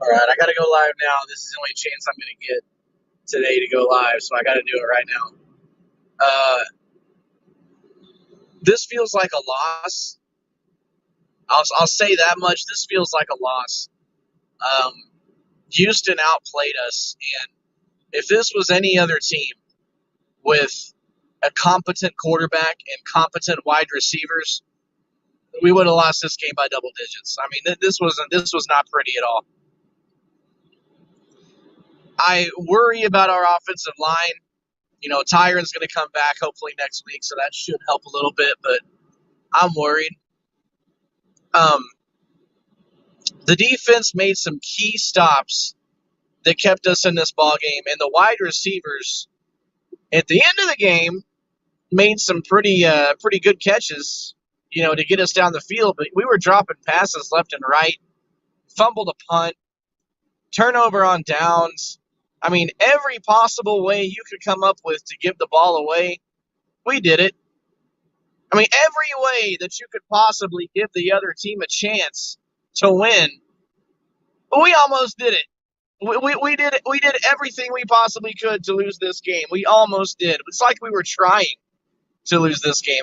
All right, I got to go live now. This is the only chance I'm going to get today to go live, so I got to do it right now. This feels like a loss. I'll say that much. This feels like a loss. Um, Houston outplayed us, and if this was any other team with a competent quarterback and competent wide receivers, we would have lost this game by double digits. I mean, this was not pretty at all. I worry about our offensive line. You know, Tyron's going to come back hopefully next week, so that should help a little bit, but I'm worried. Um, the defense made some key stops that kept us in this ball game, and the wide receivers at the end of the game made some pretty good catches, you know, to get us down the field. But we were dropping passes left and right, fumbled a punt, turnover on downs. I mean, every possible way you could come up with to give the ball away, we did it. I mean, every way that you could possibly give the other team a chance to win, we almost did it. We did everything we possibly could to lose this game. We almost did. It's like we were trying to lose this game.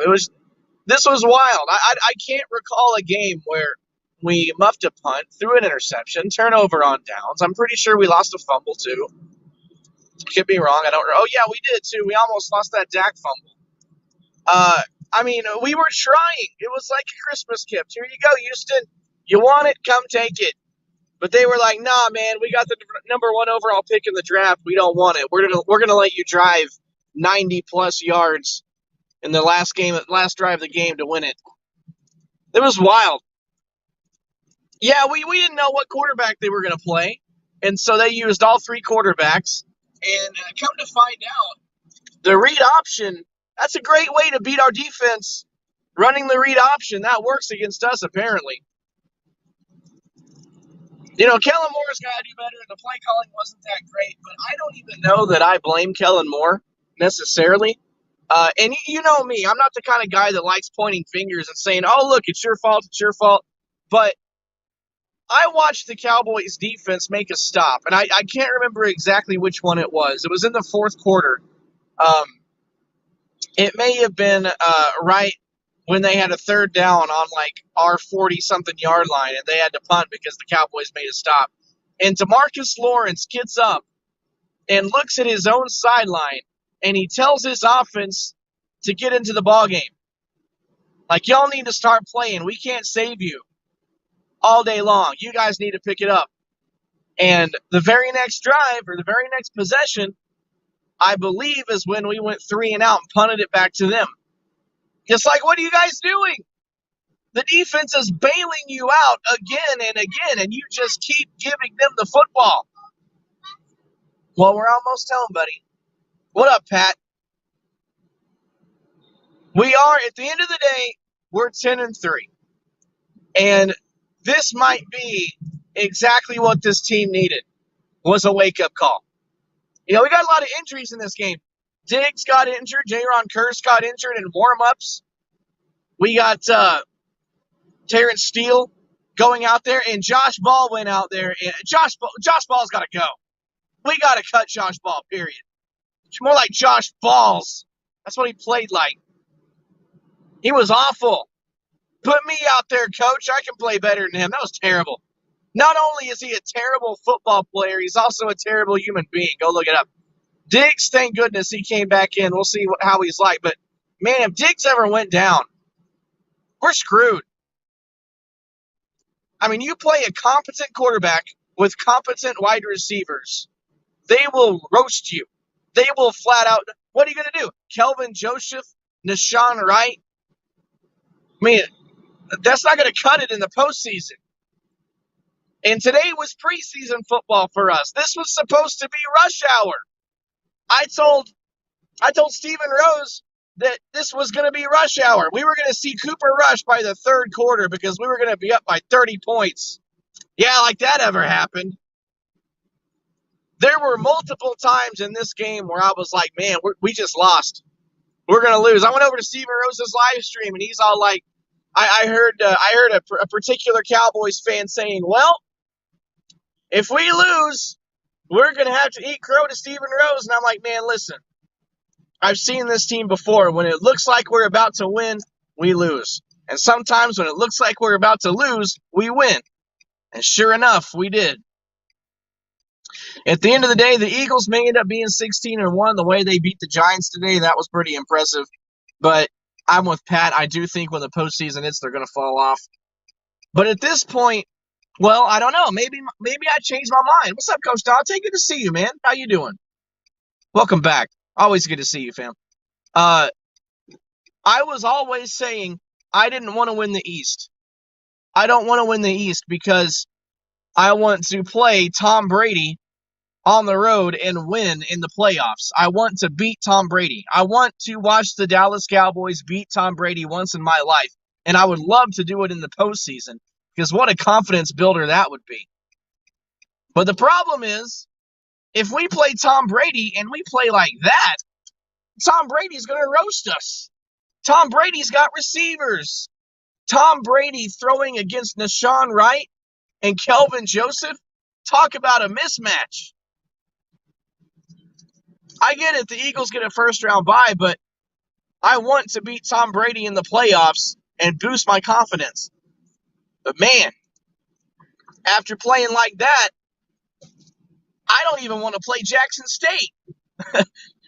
This was wild. I can't recall a game where we muffed a punt, threw an interception, turnover on downs. I'm pretty sure we lost a fumble too. Could be wrong. I don't know. Oh yeah, we did too. We almost lost that Dak fumble. I mean, we were trying. It was like a Christmas gift. Here you go, Houston. You want it? Come take it. But they were like, nah, man, we got the number 1 overall pick in the draft. We don't want it. We're gonna let you drive 90-plus yards in the last drive of the game to win it. It was wild. Yeah, we didn't know what quarterback they were going to play, and so they used all 3 quarterbacks. And come to find out, the read option, that's a great way to beat our defense. Running the read option, that works against us, apparently. You know, Kellen Moore's got to do better, and the play calling wasn't that great, but I don't even know that I blame Kellen Moore necessarily. And you know me, I'm not the kind of guy that likes pointing fingers and saying, oh, look, it's your fault, it's your fault. But I watched the Cowboys defense make a stop, and I can't remember exactly which one it was. It was in the fourth quarter. It may have been right when they had a third down on like our 40-something yard line, and they had to punt because the Cowboys made a stop. And DeMarcus Lawrence gets up and looks at his own sideline, and he tells his offense to get into the ball game. Like, y'all need to start playing. We can't save you all day long. You guys need to pick it up. And the very next drive, or the very next possession, I believe is when we went 3 and out and punted it back to them. It's like, what are you guys doing? The defense is bailing you out again and again, and you just keep giving them the football. Well, we're almost home, buddy. What up, Pat? We are, at the end of the day, we're 10-3. And this might be exactly what this team needed, was a wake-up call. You know, we got a lot of injuries in this game. Diggs got injured. Jaron Kearse got injured in warm-ups. We got Terrence Steele going out there, and Josh Ball went out there. And Josh Ball's got to go. We got to cut Josh Ball, period. It's more like Josh Balls. That's what he played like. He was awful. Put me out there, coach. I can play better than him. That was terrible. Not only is he a terrible football player, he's also a terrible human being. Go look it up. Diggs, thank goodness he came back in. We'll see how he's like. But, man, if Diggs ever went down, we're screwed. I mean, you play a competent quarterback with competent wide receivers, they will roast you. They will flat out. What are you going to do? Kelvin Joseph, Nashawn Wright? I mean, that's not going to cut it in the postseason. And today was preseason football for us. This was supposed to be rush hour. I told Stephen Rose that this was going to be rush hour. We were going to see Cooper Rush by the third quarter because we were going to be up by 30 points. Yeah, like that ever happened. There were multiple times in this game where I was like, man, we just lost. We're going to lose. I went over to Stephen Rose's live stream, and he's all like, I heard a particular Cowboys fan saying, well, If we lose, we're going to have to eat crow to Stephen Rose. And I'm like, man, listen, I've seen this team before. When it looks like we're about to win, we lose. And sometimes when it looks like we're about to lose, we win. And sure enough, we did. At the end of the day, the Eagles may end up being 16-1. The way they beat the Giants today, that was pretty impressive. But I'm with Pat. I do think when the postseason hits, they're going to fall off. But at this point, well, I don't know. Maybe I changed my mind. What's up, Coach Dante? Good to see you, man. How you doing? Welcome back. Always good to see you, fam. I was always saying I didn't want to win the East. I don't want to win the East because I want to play Tom Brady on the road and win in the playoffs. I want to beat Tom Brady. I want to watch the Dallas Cowboys beat Tom Brady once in my life, and I would love to do it in the postseason because what a confidence builder that would be. But the problem is, if we play Tom Brady and we play like that, Tom Brady's going to roast us. Tom Brady's got receivers. Tom Brady throwing against Nashawn Wright and Kelvin Joseph. Talk about a mismatch. I get it. The Eagles get a first-round bye, but I want to beat Tom Brady in the playoffs and boost my confidence. But, man, after playing like that, I don't even want to play Jackson State.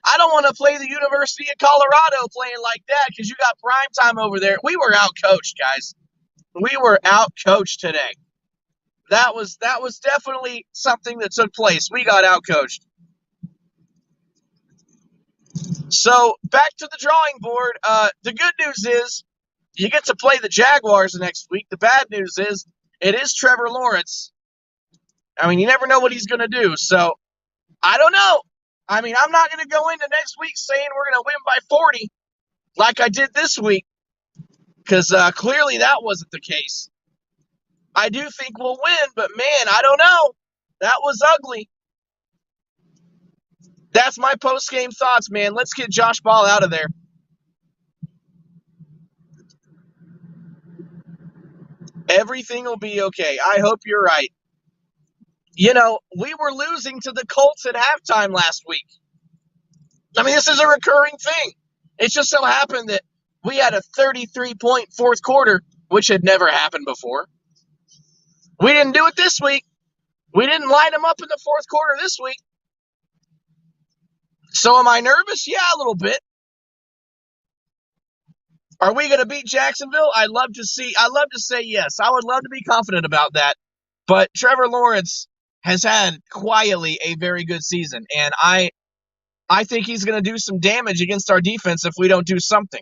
I don't want to play the University of Colorado playing like that because you got primetime over there. We were out-coached, guys. We were out-coached today. That was definitely something that took place. We got out-coached. So, back to the drawing board. The good news is you get to play the Jaguars next week. The bad news is it is Trevor Lawrence. I mean, you never know what he's going to do. So, I don't know. I mean, I'm not going to go into next week saying we're going to win by 40 like I did this week because clearly that wasn't the case. I do think we'll win, but, man, I don't know. That was ugly. That's my post-game thoughts, man. Let's get Josh Ball out of there. Everything will be okay. I hope you're right. You know, we were losing to the Colts at halftime last week. I mean, this is a recurring thing. It just so happened that we had a 33-point fourth quarter, which had never happened before. We didn't do it this week. We didn't line them up in the fourth quarter this week. So am I nervous? Yeah, a little bit. Are we going to beat Jacksonville? I'd love to say yes. I would love to be confident about that. But Trevor Lawrence has had quietly a very good season, and I think he's going to do some damage against our defense if we don't do something.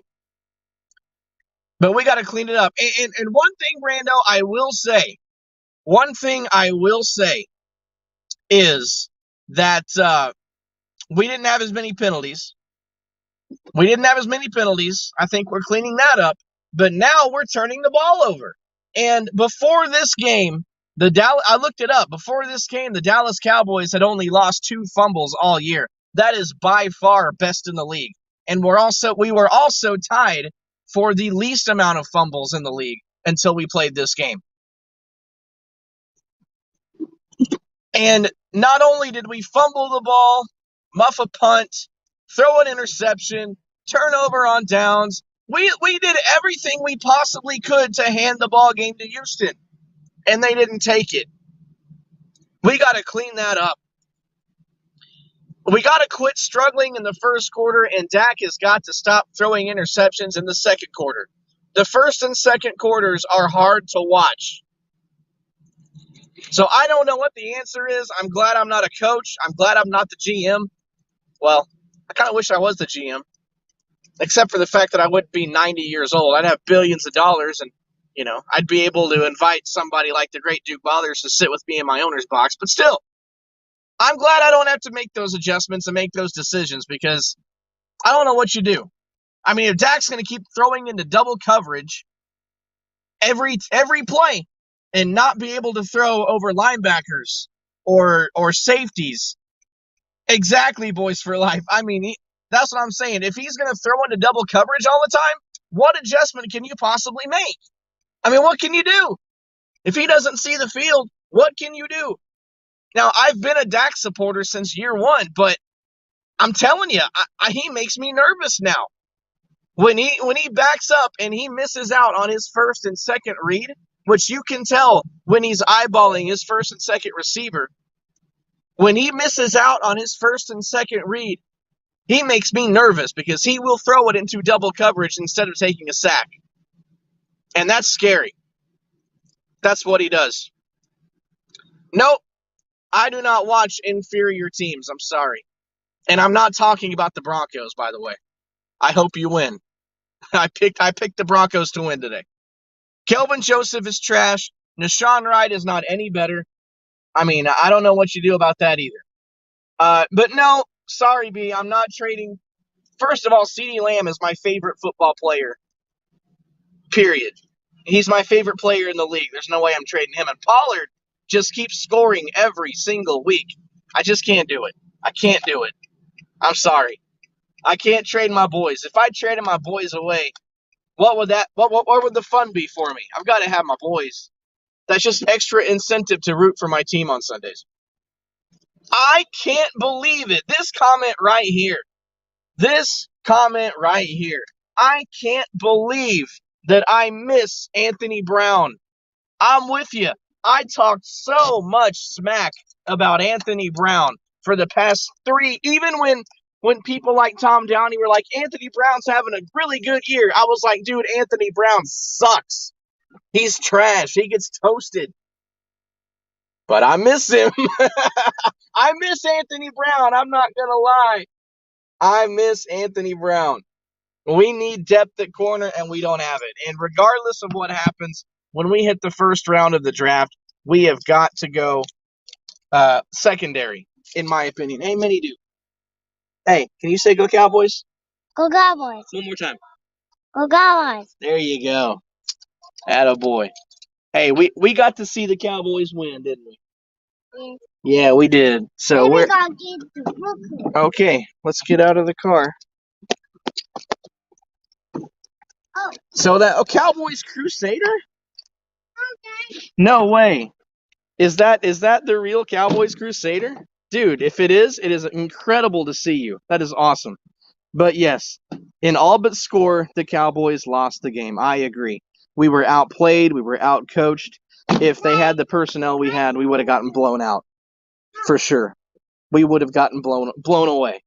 But we got to clean it up. And one thing, Brando, I will say is that we didn't have as many penalties. I think we're cleaning that up. But now we're turning the ball over. And before this game, I looked it up. Before this game, the Dallas Cowboys had only lost 2 fumbles all year. That is by far best in the league. And we were also tied for the least amount of fumbles in the league until we played this game. And not only did we fumble the ball, muff a punt, throw an interception, turnover on downs, we did everything we possibly could to hand the ball game to Houston, and they didn't take it. We got to clean that up. We got to quit struggling in the first quarter, and Dak has got to stop throwing interceptions in the second quarter. The first and second quarters are hard to watch. So I don't know what the answer is. I'm glad I'm not a coach. I'm glad I'm not the GM. Well, I kind of wish I was the GM, except for the fact that I wouldn't be 90 years old. I'd have billions of dollars, and I'd be able to invite somebody like the great Duke Bothers to sit with me in my owner's box. But still, I'm glad I don't have to make those adjustments and make those decisions because I don't know what you do. I mean, if Dak's going to keep throwing into double coverage every play and not be able to throw over linebackers or safeties, exactly, boys for life. I mean, that's what I'm saying. If he's going to throw into double coverage all the time, what adjustment can you possibly make? I mean, what can you do? If he doesn't see the field, what can you do? Now, I've been a Dak supporter since year one, but I'm telling you, he makes me nervous now. When he backs up and he misses out on his first and second read, which you can tell when he's eyeballing his first and second receiver, when he misses out on his first and second read, he makes me nervous because he will throw it into double coverage instead of taking a sack. And that's scary. That's what he does. Nope, I do not watch inferior teams. I'm sorry. And I'm not talking about the Broncos, by the way. I hope you win. I picked the Broncos to win today. Kelvin Joseph is trash. Nahshon Wright is not any better. I mean, I don't know what you do about that either. But no, sorry, B, I'm not trading. First of all, CeeDee Lamb is my favorite football player, period. He's my favorite player in the league. There's no way I'm trading him. And Pollard just keeps scoring every single week. I just can't do it. I can't do it. I'm sorry. I can't trade my boys. If I traded my boys away, what would the fun be for me? I've got to have my boys. That's just extra incentive to root for my team on Sundays. I can't believe it. This comment right here. I can't believe that I miss Anthony Brown. I'm with you. I talked so much smack about Anthony Brown for the past 3, even when people like Tom Downey were like, Anthony Brown's having a really good year. I was like, dude, Anthony Brown sucks. He's trash. He gets toasted. But I miss him. I miss Anthony Brown. I'm not going to lie. I miss Anthony Brown. We need depth at corner, and we don't have it. And regardless of what happens, when we hit the first round of the draft, we have got to go secondary, in my opinion. Hey, Minnie Do. Hey, can you say go Cowboys? Go Cowboys. One more time. Go Cowboys. There you go. Attaboy. Hey, we got to see the Cowboys win, didn't we? Yeah, we did. So we're okay. Let's get out of the car. Oh. So Cowboys Crusader? No way. Is that the real Cowboys Crusader? Dude, if it is incredible to see you. That is awesome. But yes, in all but score, the Cowboys lost the game. I agree. We were outplayed. We were outcoached. If they had the personnel we had, we would have gotten blown out. For sure. We would have gotten blown away.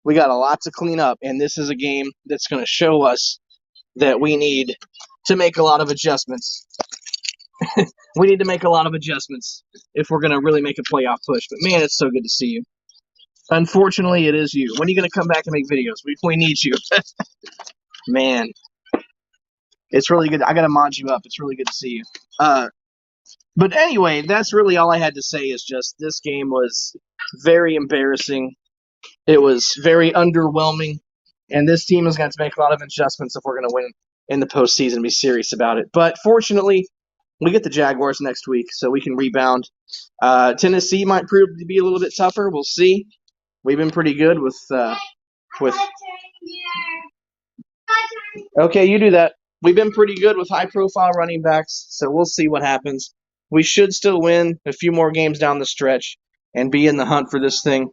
We got a lot to clean up, and this is a game that's going to show us that we need to make a lot of adjustments. We need to make a lot of adjustments if we're going to really make a playoff push. But, man, it's so good to see you. Unfortunately, it is you. When are you going to come back and make videos? We need you. Man. It's really good. I got to mod you up. It's really good to see you. But anyway, that's really all I had to say is just this game was very embarrassing. It was very underwhelming. And this team is going to have to make a lot of adjustments if we're going to win in the postseason and be serious about it. But fortunately, we get the Jaguars next week, so we can rebound. Tennessee might prove to be a little bit tougher. We'll see. We've been pretty good with. Okay, you do that. We've been pretty good with high-profile running backs, so we'll see what happens. We should still win a few more games down the stretch and be in the hunt for this thing.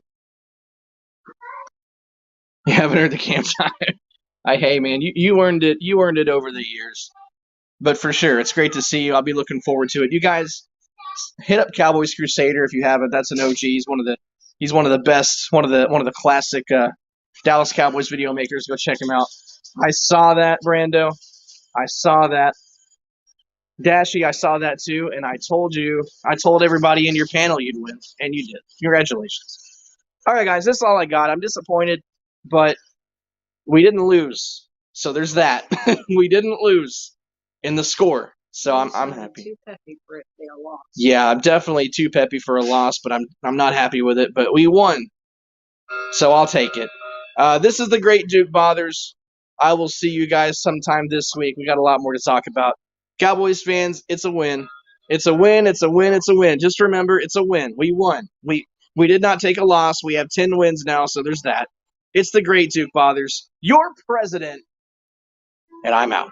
You haven't heard the Cam time. Hey, man, you earned it. You earned it over the years. But for sure, it's great to see you. I'll be looking forward to it. You guys hit up Cowboys Crusader if you haven't. That's an OG. He's one of the best, one of the classic Dallas Cowboys video makers. Go check him out. I saw that, Brando. I saw that. Dashy, I saw that too, and I told everybody in your panel you'd win, and you did. Congratulations. All right, guys, that's all I got. I'm disappointed, but we didn't lose. So there's that. We didn't lose in the score. So I'm happy. Too peppy for it to be a loss. Yeah, I'm definitely too peppy for a loss, but I'm not happy with it. But we won, so I'll take it. This is the Great Duke Bothers. I will see you guys sometime this week. We got a lot more to talk about. Cowboys fans, it's a win. It's a win. It's a win. It's a win. Just remember, it's a win. We won. We did not take a loss. We have 10 wins now, so there's that. It's the Great Duke Bothers. Your president, and I'm out.